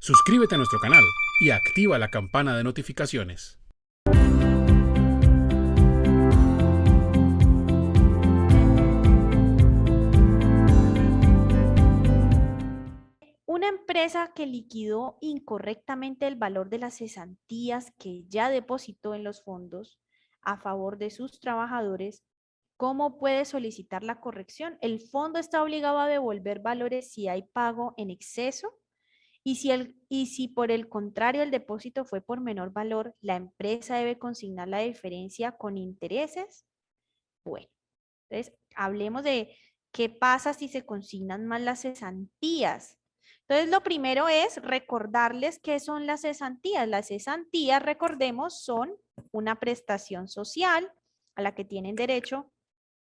Suscríbete a nuestro canal y activa la campana de notificaciones. Una empresa que liquidó incorrectamente el valor de las cesantías que ya depositó en los fondos a favor de sus trabajadores, ¿cómo puede solicitar la corrección? El fondo está obligado a devolver valores si hay pago en exceso y si por el contrario el depósito fue por menor valor, la empresa debe consignar la diferencia con intereses. Bueno, entonces hablemos de qué pasa si se consignan mal las cesantías. Entonces, lo primero es recordarles qué son las cesantías. Las cesantías, recordemos, son una prestación social a la que tienen derecho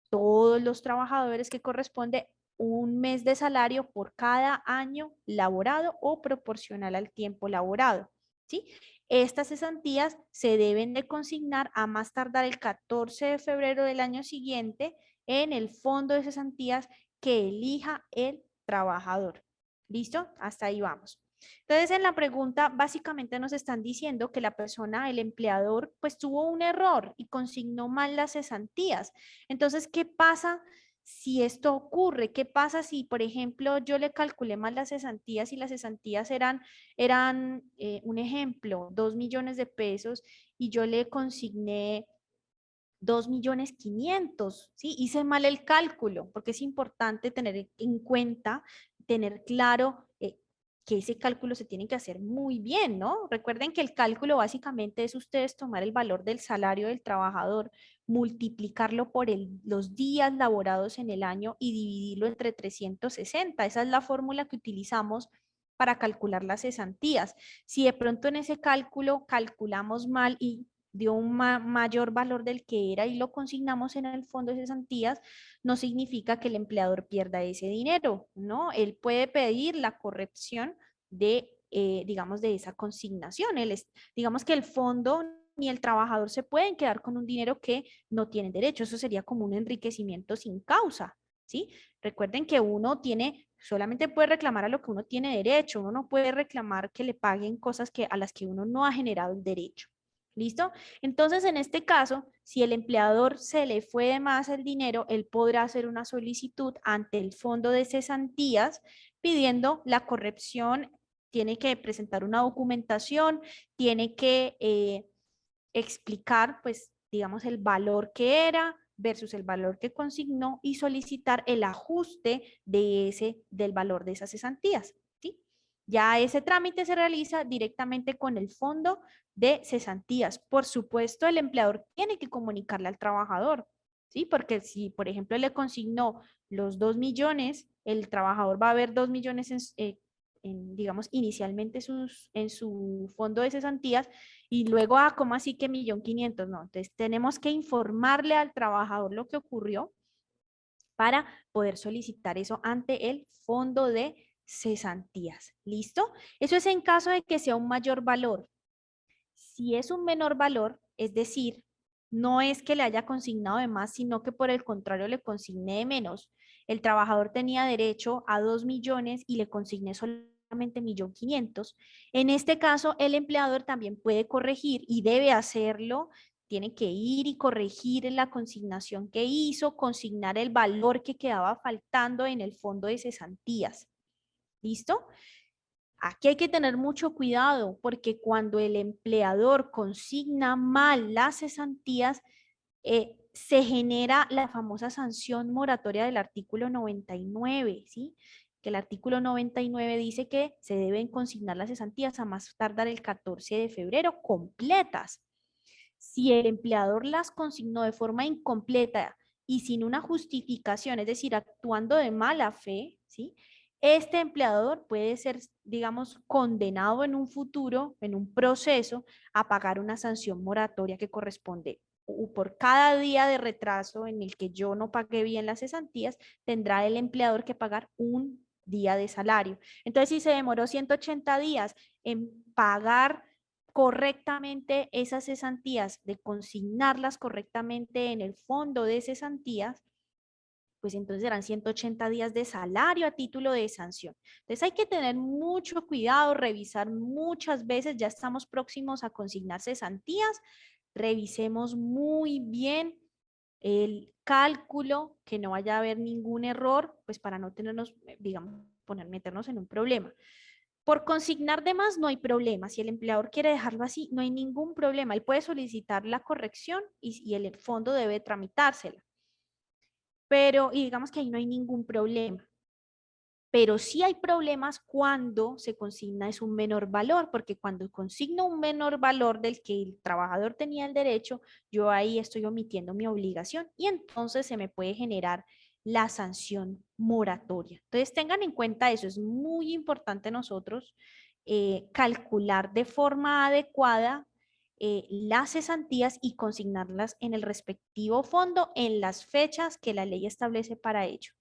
todos los trabajadores, que corresponde un mes de salario por cada año laborado o proporcional al tiempo laborado, ¿sí? Estas cesantías se deben de consignar a más tardar el 14 de febrero del año siguiente en el fondo de cesantías que elija el trabajador. ¿Listo? Hasta ahí vamos. Entonces, en la pregunta, básicamente nos están diciendo que la persona, el empleador, pues tuvo un error y consignó mal las cesantías. Entonces, ¿qué pasa si esto ocurre? ¿Qué pasa si, por ejemplo, yo le calculé mal las cesantías y las cesantías eran un ejemplo, 2 millones de pesos y yo le consigné 2.500.000, ¿sí? Hice mal el cálculo, porque es importante tener en cuenta, tener claro que ese cálculo se tiene que hacer muy bien, ¿no? Recuerden que el cálculo básicamente es ustedes tomar el valor del salario del trabajador, multiplicarlo por los días laborados en el año y dividirlo entre 360. Esa es la fórmula que utilizamos para calcular las cesantías. Si de pronto en ese cálculo calculamos mal y dio un mayor valor del que era y lo consignamos en el fondo de cesantías, no significa que el empleador pierda ese dinero, ¿no? Él puede pedir la corrección de, digamos, de esa consignación. Digamos que el fondo ni el trabajador se pueden quedar con un dinero que no tienen derecho. Eso sería como un enriquecimiento sin causa, ¿sí? Recuerden que uno solamente puede reclamar a lo que uno tiene derecho. Uno no puede reclamar que le paguen cosas a las que uno no ha generado el derecho. ¿Listo? Entonces, en este caso, si el empleador se le fue de más el dinero, él podrá hacer una solicitud ante el fondo de cesantías pidiendo la corrección. Tiene que presentar una documentación, tiene que explicar, pues, digamos, el valor que era versus el valor que consignó y solicitar el ajuste del valor de esas cesantías, ¿sí? Ya ese trámite se realiza directamente con el fondo de cesantías. Por supuesto, el empleador tiene que comunicarle al trabajador, ¿sí? Porque si, por ejemplo, le consignó los 2 millones, el trabajador va a ver 2 millones digamos, inicialmente en su fondo de cesantías y luego, ¿cómo así que 1.500.000? No, entonces tenemos que informarle al trabajador lo que ocurrió para poder solicitar eso ante el fondo de cesantías. ¿Listo? Eso es en caso de que sea un mayor valor. Si es un menor valor, es decir, no es que le haya consignado de más, sino que por el contrario le consigné de menos. El trabajador tenía derecho a 2 millones y le consigné solamente 1.500.000. En este caso, el empleador también puede corregir y debe hacerlo. Tiene que ir y corregir en la consignación que hizo, consignar el valor que quedaba faltando en el fondo de cesantías. ¿Listo? Aquí hay que tener mucho cuidado porque cuando el empleador consigna mal las cesantías, se genera la famosa sanción moratoria del artículo 99, ¿sí? Que el artículo 99 dice que se deben consignar las cesantías a más tardar el 14 de febrero completas. Si el empleador las consignó de forma incompleta y sin una justificación, es decir, actuando de mala fe, ¿sí? Este empleador puede ser, digamos, condenado en un futuro, en un proceso, a pagar una sanción moratoria que corresponde por cada día de retraso en el que yo no pagué bien las cesantías, tendrá el empleador que pagar un día de salario. Entonces, si se demoró 180 días en pagar correctamente esas cesantías, de consignarlas correctamente en el fondo de cesantías, pues entonces serán 180 días de salario a título de sanción. Entonces hay que tener mucho cuidado, revisar muchas veces, ya estamos próximos a consignar cesantías, revisemos muy bien el cálculo, que no vaya a haber ningún error, pues para no tenernos, digamos, meternos en un problema. Por consignar de más no hay problema. Si el empleador quiere dejarlo así, no hay ningún problema. Él puede solicitar la corrección y el fondo debe tramitársela. Pero, y digamos que ahí no hay ningún problema. Pero sí hay problemas cuando se consigna es un menor valor, porque cuando consigno un menor valor del que el trabajador tenía el derecho, yo ahí estoy omitiendo mi obligación y entonces se me puede generar la sanción moratoria. Entonces tengan en cuenta eso, es muy importante nosotros calcular de forma adecuada las cesantías y consignarlas en el respectivo fondo en las fechas que la ley establece para ello.